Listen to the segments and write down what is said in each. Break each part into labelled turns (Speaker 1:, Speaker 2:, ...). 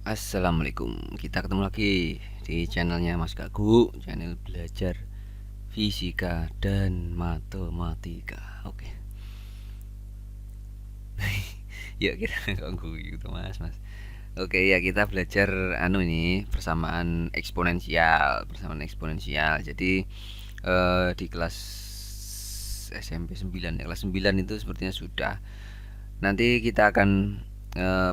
Speaker 1: Assalamualaikum. Kita ketemu lagi di channelnya Mas Gagu, channel belajar fisika dan matematika. Oke. Ya kita ganggu gitu Mas. Oke ya kita belajar ini persamaan eksponensial. Jadi di kelas SMP 9 ya, kelas 9 itu sepertinya sudah. Nanti kita akan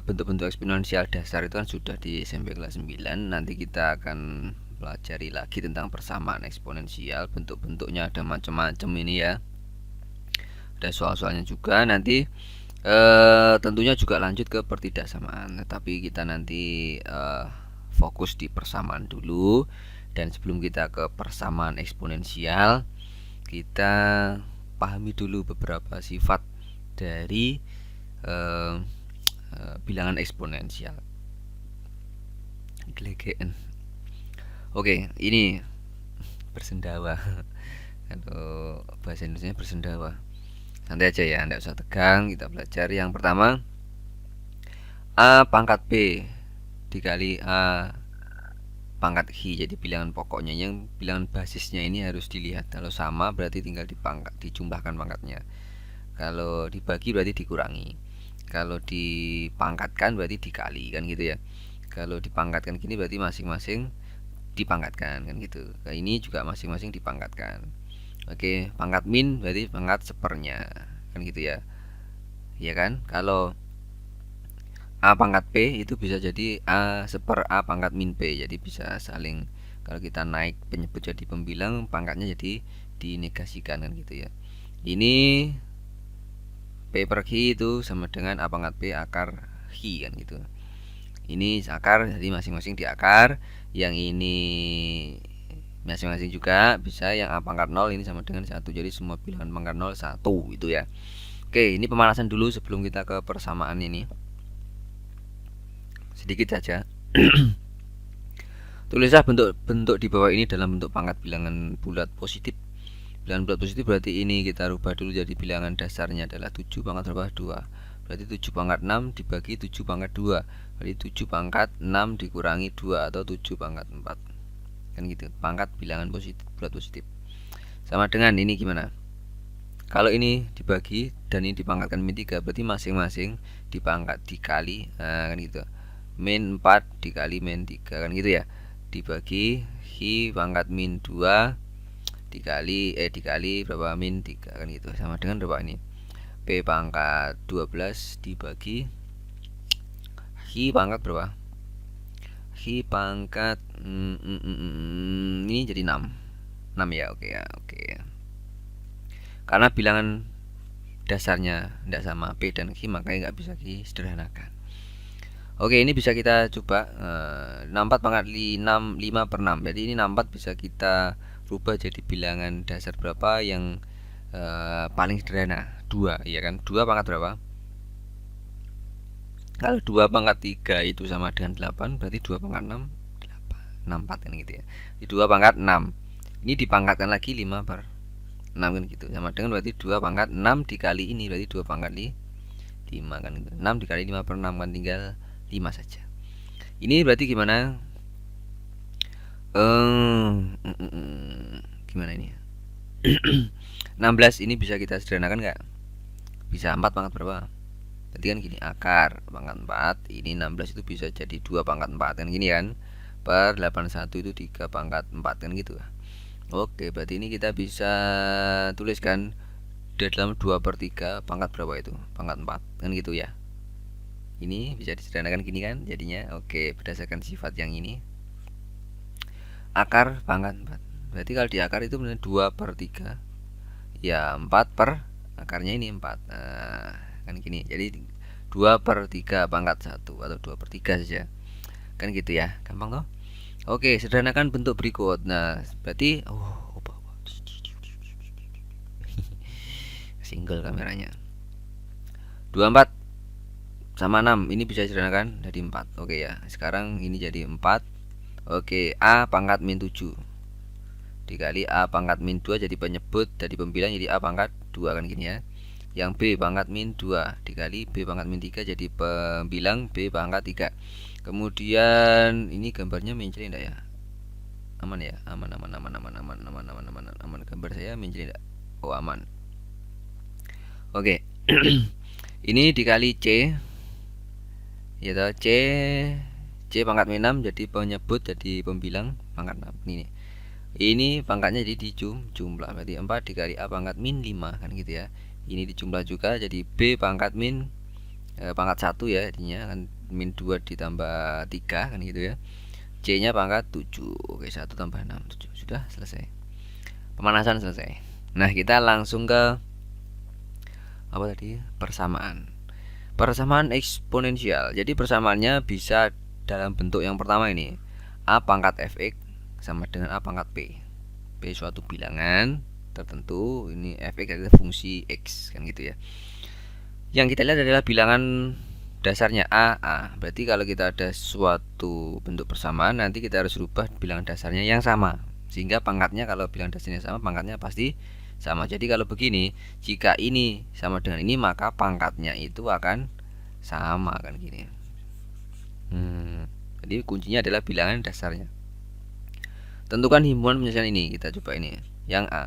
Speaker 1: bentuk-bentuk eksponensial dasar itu kan sudah di SMP kelas 9. Nanti kita akan pelajari lagi tentang persamaan eksponensial. Bentuk-bentuknya ada macam-macam ini ya. Ada soal-soalnya juga. Nanti tentunya juga lanjut ke pertidaksamaan. Tetapi kita nanti fokus di persamaan dulu. Dan sebelum kita ke persamaan eksponensial, kita pahami dulu beberapa sifat dari bilangan eksponensial. Glegeen. Oke, ini bersendawa. Kalau bahasa Indonesia bersendawa. Santai aja ya, tidak usah tegang. Kita belajar yang pertama, A pangkat B dikali A pangkat I. Jadi bilangan pokoknya, yang bilangan basisnya ini harus dilihat. Kalau sama berarti tinggal dipangkat, dijumlahkan pangkatnya. Kalau dibagi berarti dikurangi. Kalau dipangkatkan berarti dikali, kan gitu ya. Kalau dipangkatkan gini berarti masing-masing dipangkatkan, kan gitu. Nah, ini juga masing-masing dipangkatkan. Oke, pangkat min berarti pangkat sepernya, kan gitu ya. Iya kan? Kalau A pangkat P itu bisa jadi A seper A pangkat min P. Jadi bisa saling, kalau kita naik penyebut jadi pembilang, pangkatnya jadi dinegasikan, kan gitu ya. Ini P per Q itu sama dengan A pangkat P akar Q, kan gitu. Ini akar, jadi masing-masing di akar. Yang ini masing-masing juga bisa, yang A pangkat 0 ini sama dengan 1. Jadi semua bilangan pangkat 0 1 itu ya. Oke, ini pemanasan dulu sebelum kita ke persamaan ini. Sedikit saja. Tulislah bentuk-bentuk di bawah ini dalam bentuk pangkat bilangan bulat positif. Bilangan bulat positif berarti ini kita rubah dulu jadi bilangan dasarnya adalah 7 pangkat berapa? 2. Berarti 7 pangkat 6 dibagi 7 pangkat 2. Berarti 7 pangkat 6 dikurangi 2 atau 7 pangkat 4. Kan gitu. Pangkat bilangan positif, bulat positif. Sama dengan ini gimana? Kalau ini dibagi dan ini dipangkatkan min 3, berarti masing-masing dipangkat dikali, nah, kan gitu. Min 4 dikali min 3, kan gitu ya. Dibagi hi pangkat min 2 dikali berapa min 3, kan gitu. Sama dengan berapa ini? P pangkat 12 dibagi hi pangkat berapa? Hi pangkat ini jadi 6. 6 ya, oke ya, oke. Karena bilangan dasarnya tidak sama P dan Q, makanya nggak bisa disederhanakan. Oke, ini bisa kita coba 64 pangkat 5 per 6. Jadi ini 64 bisa kita rubah jadi bilangan dasar berapa yang paling sederhana? 2, ya kan? 2 pangkat berapa? Kalau 2 pangkat 3 itu sama dengan 8, berarti 2 pangkat 6 8. 64 kan gitu ya. Di 2 pangkat 6. Ini dipangkatkan lagi 5 per 6, kan gitu. Sama dengan berarti 2 pangkat 6 dikali ini berarti 2 pangkat 5, kan gitu. 6 dikali 5 per 6 kan tinggal 5 saja. Ini berarti gimana? Gimana ini? 16 ini bisa kita sederhanakan nggak? Bisa. 4 pangkat berapa? Berarti kan gini, akar pangkat 4. Ini 16 itu bisa jadi 2 pangkat 4, kan gini kan? Per 81 itu 3 pangkat 4, kan gitu. Oke, berarti ini kita bisa tuliskan dalam 2 per 3 pangkat berapa itu? Pangkat 4, kan gitu ya. Ini bisa disederhanakan gini kan jadinya. Oke, berdasarkan sifat yang ini, akar pangkat 4. Berarti kalau di akar itu benar 2 per 3, ya 4 per akarnya ini 4. Nah, kan gini. Jadi 2 per 3 pangkat 1 atau 2 per 3 saja. Kan gitu ya, gampang toh? Oke, sederhanakan bentuk berikut. Nah, berarti single kameranya. 24 sama 6 ini bisa sederhanakan jadi 4. Oke ya. Sekarang ini jadi 4. Oke, A pangkat min 7 dikali A pangkat min 2 jadi penyebut, jadi pembilang, jadi A pangkat 2, kan gini ya. yang B pangkat min 2 dikali B pangkat min 3 jadi pembilang B pangkat 3. Kemudian ini gambarnya mencret enggak ya? Aman ya? Aman. Gambar saya mencret enggak? Oh, aman. Oke. Ini dikali C. Ya toh, C pangkat min 6 jadi penyebut, jadi pembilang pangkat 6. Ini pangkatnya jadi dijumlah, berarti 4 dikali A pangkat min 5 kan gitu ya. Ini dijumlah juga jadi B pangkat min pangkat 1 ya, artinya kan min 2 ditambah 3 kan gitu ya. C nya pangkat 7. Oke, 1 tambah 6 7. Sudah selesai. Pemanasan selesai. Nah, kita langsung ke apa tadi? Persamaan eksponensial. Jadi persamaannya bisa dalam bentuk yang pertama ini. A pangkat fx sama dengan A pangkat P. P suatu bilangan tertentu, ini fx adalah fungsi x kan gitu ya. Yang kita lihat adalah bilangan dasarnya A. Berarti kalau kita ada suatu bentuk persamaan, nanti kita harus rubah bilangan dasarnya yang sama. Sehingga pangkatnya, kalau bilangan dasarnya sama, pangkatnya pasti sama. Jadi kalau begini, jika ini sama dengan ini, maka pangkatnya itu akan sama kan gini. Jadi kuncinya adalah bilangan dasarnya. Tentukan himpunan penyelesaian ini. Kita coba ini. Yang A.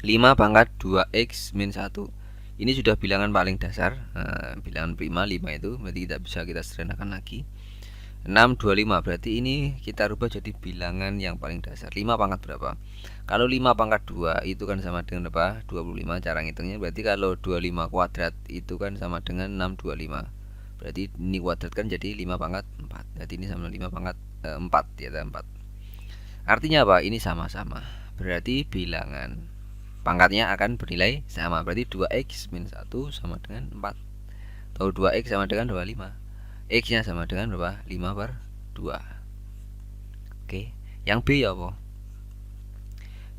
Speaker 1: 5 pangkat 2x min 1. Ini sudah bilangan paling dasar. Bilangan prima 5 itu. Berarti kita sederhanakan lagi. 6 25. Berarti ini kita rubah jadi bilangan yang paling dasar. 5 pangkat berapa? Kalau 5 pangkat 2 itu kan sama dengan apa? 25 cara ngitungnya. Berarti kalau 25 kuadrat itu kan sama dengan 625. Berarti ini kuadrat kan jadi 5 pangkat 4. Berarti ini sama 5 pangkat 4 ya, 4. Artinya apa? Ini sama-sama. Berarti bilangan pangkatnya akan bernilai sama. Berarti 2x min 1 sama dengan 4. Atau 2x sama dengan 25. X nya sama dengan berapa? 5 per 2. Oke. Yang B ya apa?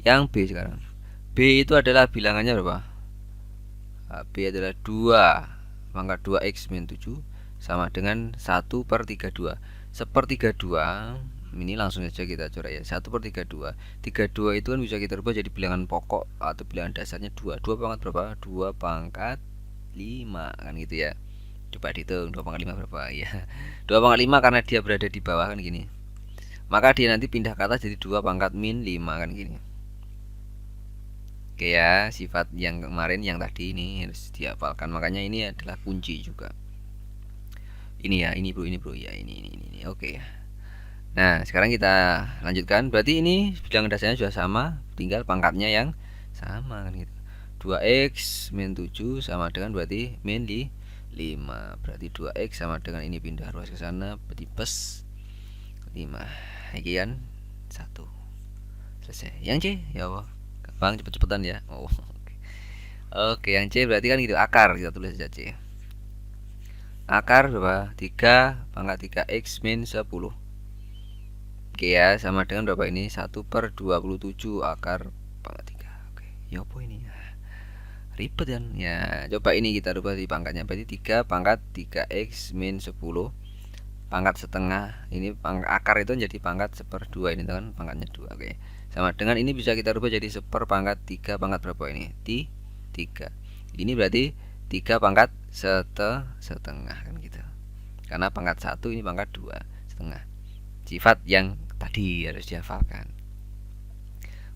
Speaker 1: Yang B sekarang. B itu adalah bilangannya berapa? B adalah 2 pangkat 2x min 7 sama dengan 1 per 32. 1/32 ini langsung saja kita coret ya. 1/32. 32 itu kan bisa kita rubah jadi bilangan pokok atau bilangan dasarnya 2. 2 pangkat berapa? 2 pangkat 5 kan gitu ya. Coba dihitung 2 pangkat 5 berapa ya. 2 pangkat 5 karena dia berada di bawah kan gini. Maka dia nanti pindah ke atas jadi 2 pangkat min 5 kan gini. Oke ya, sifat yang kemarin yang tadi ini harus dihafalkan. Makanya ini adalah kunci juga. Ini ya, ini bro ya, ini. Oke ya. Nah, sekarang kita lanjutkan. Berarti ini bilangan dasarnya sudah sama, tinggal pangkatnya yang sama kan gitu. 2x min 7 sama dengan berarti min 5. Berarti 2x sama dengan ini pindah ruas ke sana, berarti plus 5. Iki kan 1. Selesai. Yang C ya Allah. Gampang, cepet-cepetan ya. Oh. Oke, yang C berarti kan gitu, akar kita tulis saja C. Akar berapa? 3 pangkat 3x min 10. Oke ya, sama dengan berapa ini? 1 per 27 akar pangkat 3. Oke, ya apa ini? Ribet kan? Ya, coba ini kita rubah di pangkatnya. Berarti 3 pangkat 3x min 10 pangkat setengah. Ini akar itu jadi pangkat 1/2. Ini kan pangkatnya 2. Oke. Sama dengan ini bisa kita rubah jadi 1 pangkat 3 pangkat berapa ini? 3. Ini berarti 3 pangkat setengah kan gitu. Karena pangkat 1 ini pangkat 2 setengah. Sifat yang tadi harus dihafalkan.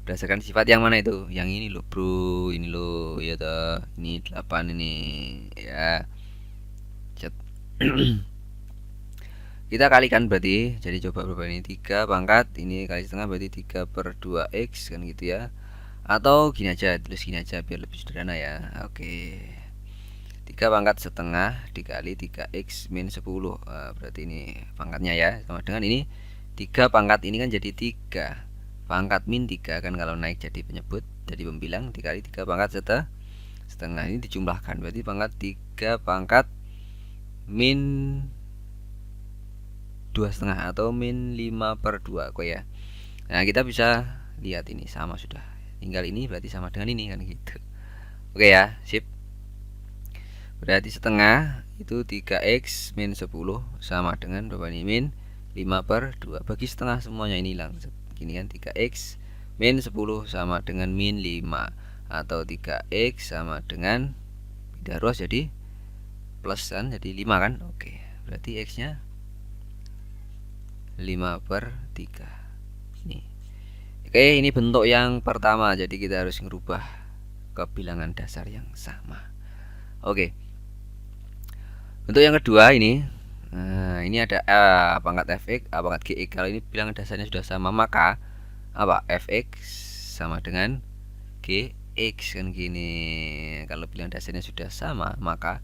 Speaker 1: Berdasarkan sifat yang mana itu? Yang ini loh bro, ini loh ya toh. Ini 8 ini ya. Kita kalikan berarti. Jadi coba berapa ini? 3 pangkat ini kali setengah berarti 3 per 2x kan gitu ya. Atau gini aja, tulis gini aja biar lebih sederhana ya. Oke. 3 pangkat setengah dikali 3x min 10. Berarti ini pangkatnya ya. Sama dengan ini 3 pangkat ini kan jadi 3 pangkat min 3 kan, kalau naik jadi penyebut, jadi pembilang, dikali 3 pangkat setengah. Ini dijumlahkan berarti pangkat 3 pangkat min 2,5 atau min 5 per 2 kok ya. Nah, kita bisa lihat ini sama sudah. Tinggal ini berarti sama dengan ini kan gitu. Oke ya, sip. Berarti setengah itu 3x min 10 sama dengan berapa ini? Min 5 per 2. Bagi setengah semuanya ini langsung. Gini kan 3x min 10 sama dengan min 5. atau 3x sama dengan pindah ruas jadi plus kan, jadi 5 kan. Oke, berarti x nya 5/3 ini. Oke, ini bentuk yang pertama, jadi kita harus merubah ke bilangan dasar yang sama. Oke, bentuk yang kedua ini, nah ini ada A pangkat fx, A pangkat gx. Kalau ini bilangan dasarnya sudah sama, maka apa? Fx sama dengan gx kan gini. Kalau bilangan dasarnya sudah sama, maka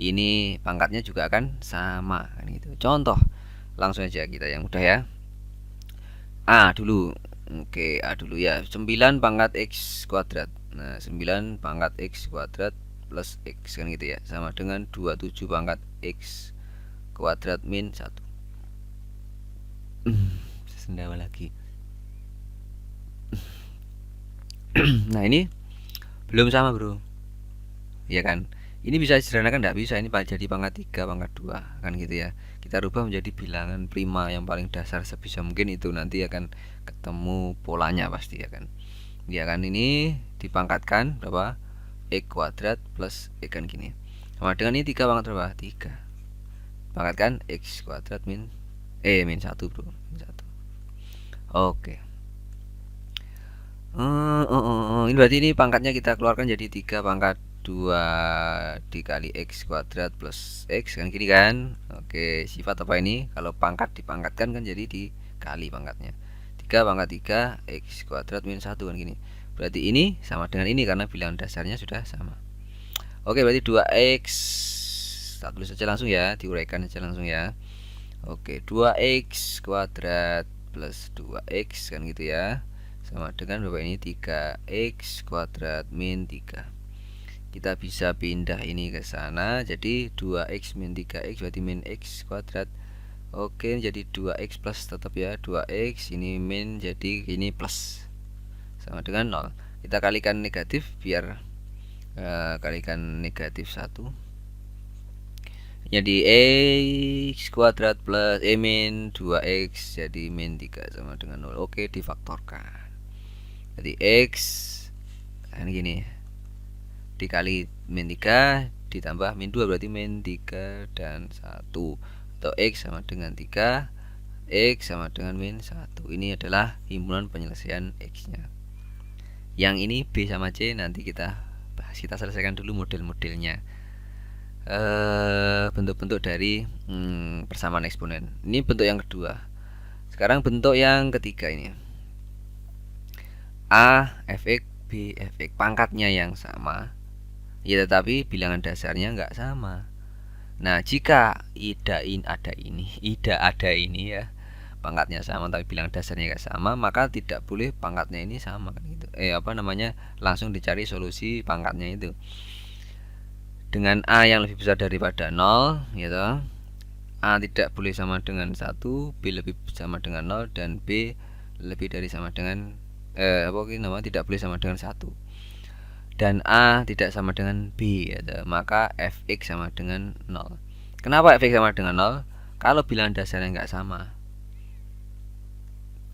Speaker 1: ini pangkatnya juga akan sama kan gitu. Contoh, langsung aja kita yang mudah ya. A dulu. Oke, A dulu ya. 9 pangkat x kuadrat. Nah, 9 pangkat x kuadrat plus x kan gitu ya, sama dengan 27 pangkat x kuadrat min 1. Sendawa lagi. Nah, ini belum sama, Bro. Ya kan? Ini bisa disederhanakan, enggak bisa. Ini jadi pangkat 3, pangkat 2 kan gitu ya. Kita rubah menjadi bilangan prima yang paling dasar sebisa mungkin, itu nanti akan ketemu polanya pasti ya kan. Ya kan, ini dipangkatkan berapa? X kuadrat plus x kan gini. Sama dengan ini 3 pangkat berapa? 3. Pangkatkan x kuadrat min 1, Bro. Min 1. Oke. Ini berarti ini pangkatnya kita keluarkan jadi 3 pangkat 2 dikali x kuadrat plus x kan gini kan. Oke, sifat apa ini? Kalau pangkat dipangkatkan kan jadi dikali pangkatnya. 3 pangkat 3 x kuadrat min 1 kan gini. Berarti ini sama dengan ini karena bilangan dasarnya sudah sama. Oke, berarti 2x, kita tulis saja langsung ya, diuraikan saja langsung ya. Oke, 2x kuadrat plus 2x kan gitu ya, sama dengan berapa ini? 3x kuadrat min 3. Kita bisa pindah ini ke sana, jadi 2x min 3x berarti min x kuadrat. Oke, jadi 2x plus tetap ya, 2x ini min, jadi ini plus, sama dengan 0. Kita kalikan negatif biar kalikan negatif 1, jadi x kuadrat plus min 2x jadi min 3 sama dengan 0. Oke, difaktorkan. Jadi x ini gini, dikali min 3 ditambah min 2 berarti min 3 dan 1, atau x sama dengan 3, x sama dengan min 1. Ini adalah himpunan penyelesaian x nya. Yang ini B sama C nanti kita bahas. Kita selesaikan dulu model-modelnya, bentuk-bentuk dari persamaan eksponen. Ini bentuk yang kedua. Sekarang bentuk yang ketiga ini, A fx B fx, pangkatnya yang sama ya, tetapi bilangan dasarnya nggak sama. Nah, jika ida ada ini ya, pangkatnya sama tapi bilangan dasarnya nggak sama, maka tidak boleh pangkatnya ini sama kan gitu. Langsung dicari solusi pangkatnya itu dengan A yang lebih besar daripada 0 gitu. A tidak boleh sama dengan 1, B lebih sama dengan 0, dan B lebih dari sama dengan tidak boleh sama dengan 1, dan A tidak sama dengan B gitu. Maka fx sama dengan 0. Kenapa fx sama dengan 0? Kalau bilangan dasarnya nggak sama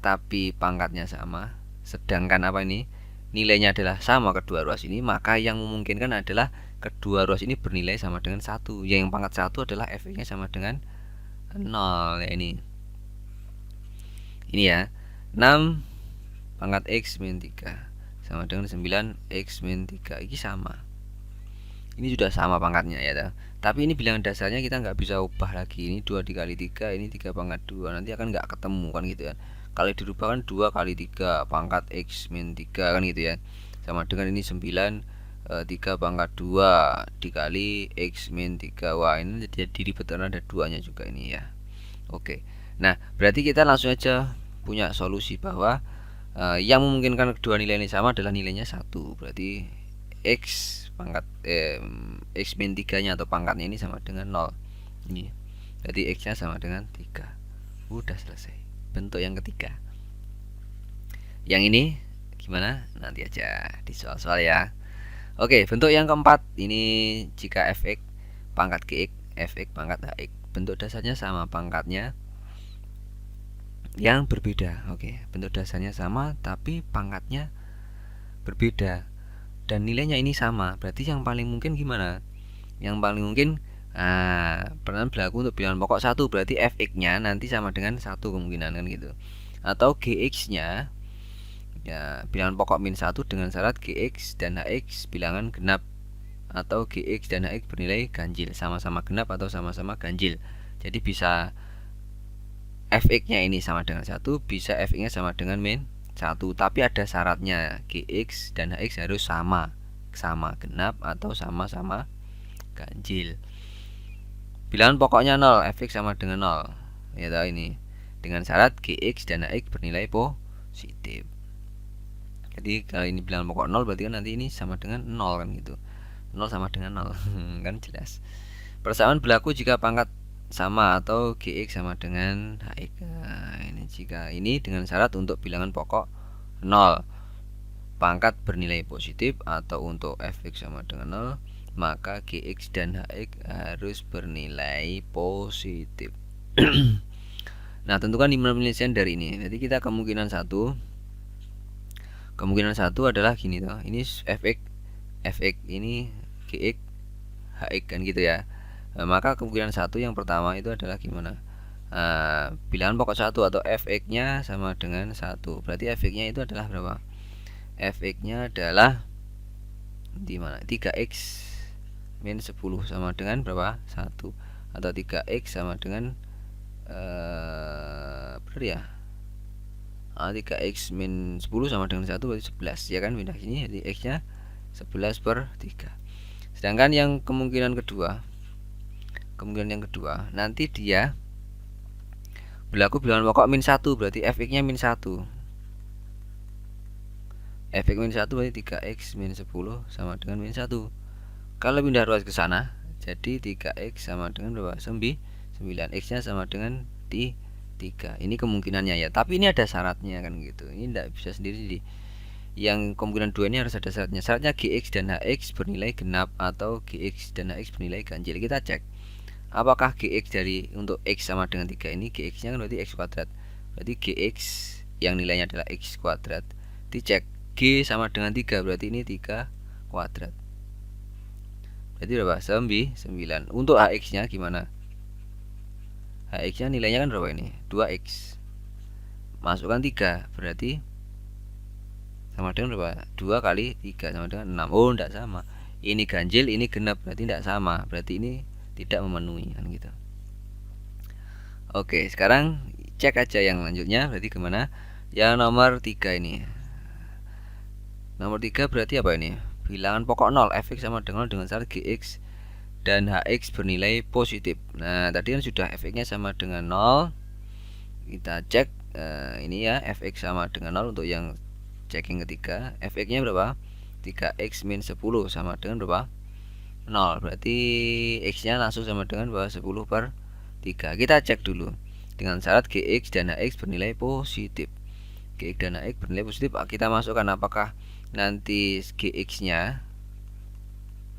Speaker 1: tapi pangkatnya sama, sedangkan nilainya adalah sama kedua ruas ini, maka yang memungkinkan adalah kedua ruas ini bernilai sama dengan 1. Yang pangkat 1 adalah fx-nya sama dengan 0 ya, ini ya. 6 pangkat x min 3 sama dengan 9 x min 3. Ini sama. Ini sudah sama pangkatnya ya. Tapi ini bilangan dasarnya kita nggak bisa ubah lagi. Ini 2 dikali 3, ini 3 pangkat 2. Nanti akan nggak ketemu kan gitu kan. Kalau dirubah kan 2 kali 3 pangkat x min 3 kan gitu ya. Sama dengan ini 9 3 pangkat 2 dikali x min 3. Wah, ini jadi ribet karena ada 2-nya juga ini ya. Oke. Nah, berarti kita langsung aja punya solusi bahwa yang memungkinkan kedua nilai ini sama adalah nilainya 1. Berarti x pangkat x min 3-nya atau pangkatnya ini sama dengan 0. Ini. Berarti x-nya sama dengan 3. Udah selesai. Bentuk yang ketiga. Yang ini gimana? Nanti aja di soal-soal ya. Oke, bentuk yang keempat ini, jika fx pangkat gx, fx pangkat hx, bentuk dasarnya sama, pangkatnya yang berbeda. Oke, bentuk dasarnya sama tapi pangkatnya berbeda. dan nilainya ini sama, berarti yang paling mungkin gimana? Yang paling mungkin pernah berlaku untuk bilangan pokok 1, berarti fx-nya nanti sama dengan 1 kemungkinan kan gitu. Atau gx-nya ya bilangan pokok min 1 dengan syarat gx dan hx bilangan genap, atau gx dan hx bernilai ganjil, sama-sama genap atau sama-sama ganjil. Jadi bisa fx-nya ini sama dengan 1, bisa fx-nya sama dengan min 1, tapi ada syaratnya, gx dan hx harus sama genap atau sama-sama ganjil. Bilangan pokoknya 0, fx sama dengan 0. Ya tahu ini. Dengan syarat gx dan hx bernilai positif. Jadi kalau ini bilangan pokok 0 berarti kan nanti ini sama dengan 0 kan gitu. 0 sama dengan 0 kan jelas. Persamaan berlaku jika pangkat sama atau gx sama dengan hx. Nah, ini jika ini dengan syarat untuk bilangan pokok 0, pangkat bernilai positif, atau untuk fx sama dengan 0, maka gx dan hx harus bernilai positif. Nah, tentukan nilai penyelesaian dari ini. Jadi kita kemungkinan satu adalah gini toh. Ini fx ini gx hx kan gitu ya. Maka kemungkinan satu yang pertama itu adalah gimana? Bilangan pokok 1 atau fx-nya sama dengan 1. Berarti fx-nya itu adalah berapa? Fx-nya adalah di mana? 3x min 10 sama dengan berapa? 1. Atau 3x sama dengan benar ya? 3x min 10 sama dengan 1 berarti 11 ya kan, pindah sini, jadi x nya 11/3. Sedangkan yang kemungkinan kedua nanti dia berlaku bilangan pokok min 1, berarti fx nya min 1. fx min 1 berarti 3x min 10 sama dengan min 1. Kalau pindah ruas ke sana, jadi 3x sama dengan berapa? 9. X nya sama dengan 3. Ini kemungkinannya ya, tapi ini ada syaratnya kan gitu. Ini tidak bisa sendiri. Yang kemungkinan 2 ini harus ada syaratnya. Syaratnya gx dan hx bernilai genap atau gx dan hx bernilai ganjil. Kita cek apakah gx dari untuk x sama dengan 3 ini, gx nya kan berarti x kuadrat. Berarti gx yang nilainya adalah x kuadrat. Dicek g sama dengan 3, berarti ini 3 kuadrat. Berarti berapa? 9. Untuk hx nya gimana? Hx nya nilainya kan berapa ini? 2x. Masukkan 3, berarti sama dengan berapa? 2 kali 3 sama dengan 6. Oh, tidak sama. Ini ganjil, ini genap, berarti tidak sama. Berarti ini tidak memenuhi kan gitu. Oke, sekarang cek aja yang lanjutnya. Berarti kemana? Yang nomor 3 ini. Nomor 3 berarti apa ini? Bilangan pokok 0, fx sama dengan 0 dengan syarat gx dan hx bernilai positif. Nah, tadi kan sudah fx-nya sama dengan 0. Kita cek ini ya, fx sama dengan 0 untuk yang checking ketiga. Fx-nya berapa? 3x min 10 sama dengan berapa? 0. Berarti x-nya langsung sama dengan berapa? 10/3. Kita cek dulu dengan syarat gx dan hx bernilai positif. Gx dan hx bernilai positif, kita masukkan apakah nanti gx-nya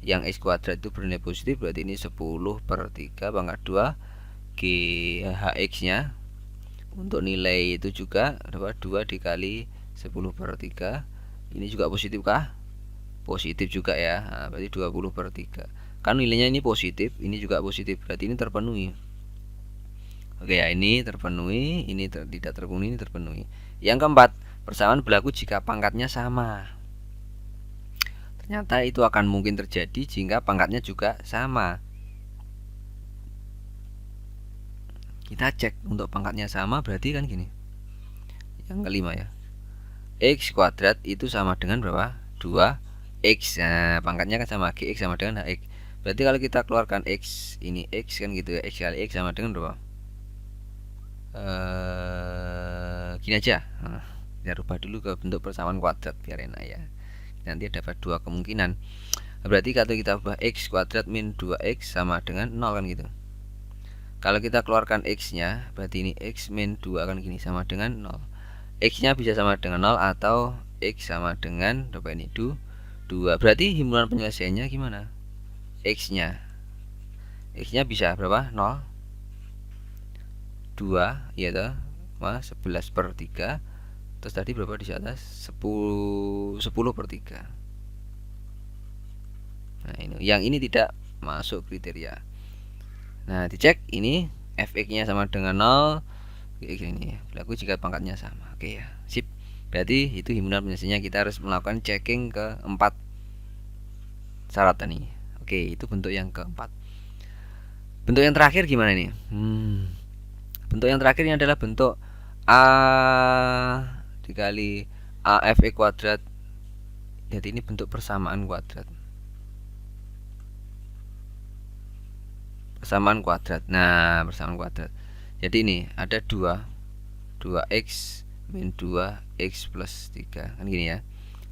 Speaker 1: yang x kuadrat itu bernilai positif, berarti ini 10/3 pangkat 2. hx-nya untuk nilai itu juga berapa? 2 dikali 10/3. Ini juga positif kah? Positif juga ya. Nah, berarti 20/3. Kan nilainya ini positif, ini juga positif, berarti ini terpenuhi. Oke ya, ini terpenuhi, ini tidak terpenuhi, ini terpenuhi. Yang keempat, persamaan berlaku jika pangkatnya sama. Ternyata itu akan mungkin terjadi jika pangkatnya juga sama. Kita cek untuk pangkatnya sama, berarti kan gini. Yang kelima ya, x kuadrat itu sama dengan berapa? 2x. Nah, pangkatnya kan sama, gx sama dengan hx. Berarti kalau kita keluarkan x, ini x kan gitu ya, x kali x sama dengan berapa? Gini aja. Nah, kita rubah dulu ke bentuk persamaan kuadrat biar enak ya. Nanti dapat dua kemungkinan. Berarti kalau kita ubah x kuadrat min 2x sama dengan 0 kan gitu. Kalau kita keluarkan x-nya, berarti ini x min 2 kan gini, sama dengan 0. X-nya bisa sama dengan 0 atau x sama dengan berapa ini? 2. Berarti himpunan penyelesaiannya gimana? X-nya bisa berapa? 0, 2 ya toh, 11/3. Terus tadi berapa di atas? 10/3. Nah, yang ini tidak masuk kriteria. Nah, dicek ini fx-nya sama dengan 0 kayak gini, berlaku jika pangkatnya sama. Oke ya, sip. Berarti itu himpunan penyelesaiannya, kita harus melakukan checking ke 4 syarat tadi. Oke, itu bentuk yang keempat. Bentuk yang terakhir gimana nih? Bentuk yang terakhir ini adalah bentuk A dikali AFE kuadrat. Jadi ini bentuk persamaan kuadrat. Persamaan kuadrat. Nah, persamaan kuadrat. Jadi ini ada 2x min 2x plus 3 kan gini ya,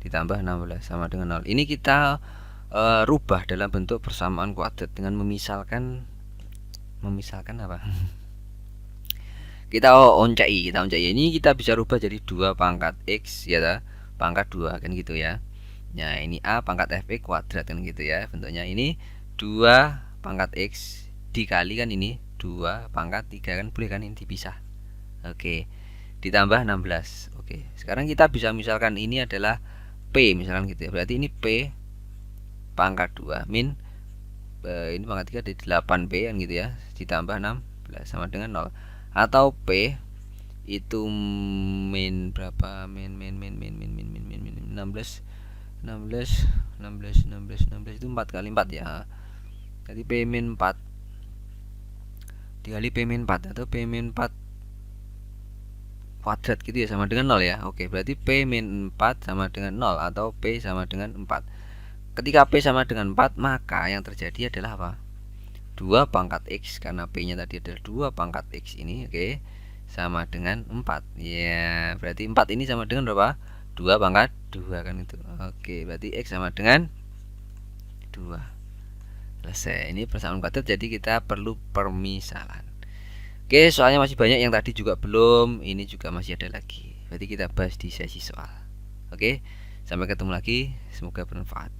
Speaker 1: ditambah 16 sama dengan 0. Ini kita rubah dalam bentuk persamaan kuadrat dengan memisalkan apa? kita oncai ini kita bisa rubah jadi 2 pangkat x ya, pangkat 2 kan gitu ya. Nah, ini A pangkat fx kuadrat kan gitu ya bentuknya. Ini 2 pangkat x dikali kan ini 2 pangkat 3 kan, boleh kan ini dipisah. Oke, ditambah 16. Oke, sekarang kita bisa misalkan ini adalah P misalkan gitu ya. Berarti ini P pangkat 2 min ini pangkat 3 dari 8P kan gitu ya, ditambah 16 sama dengan 0. Atau P itu min berapa? Min 16 itu 4 kali 4 ya. Jadi P min 4 dikali P min 4 atau P min 4 kuadrat gitu ya, sama dengan 0 ya. Oke, berarti P min 4 sama dengan 0 atau P sama dengan 4. Ketika P sama dengan 4, maka yang terjadi adalah apa? 2 pangkat X, karena P nya tadi adalah 2 pangkat X ini, oke, sama dengan 4 ya. Berarti 4 ini sama dengan berapa? 2 pangkat 2 kan itu. Oke, berarti X sama dengan 2. Selesai. Ini persamaan kuadrat, jadi kita perlu permisalan. Oke, soalnya masih banyak yang tadi juga belum, ini juga masih ada lagi. Berarti kita bahas di sesi soal. Oke, sampai ketemu lagi, semoga bermanfaat.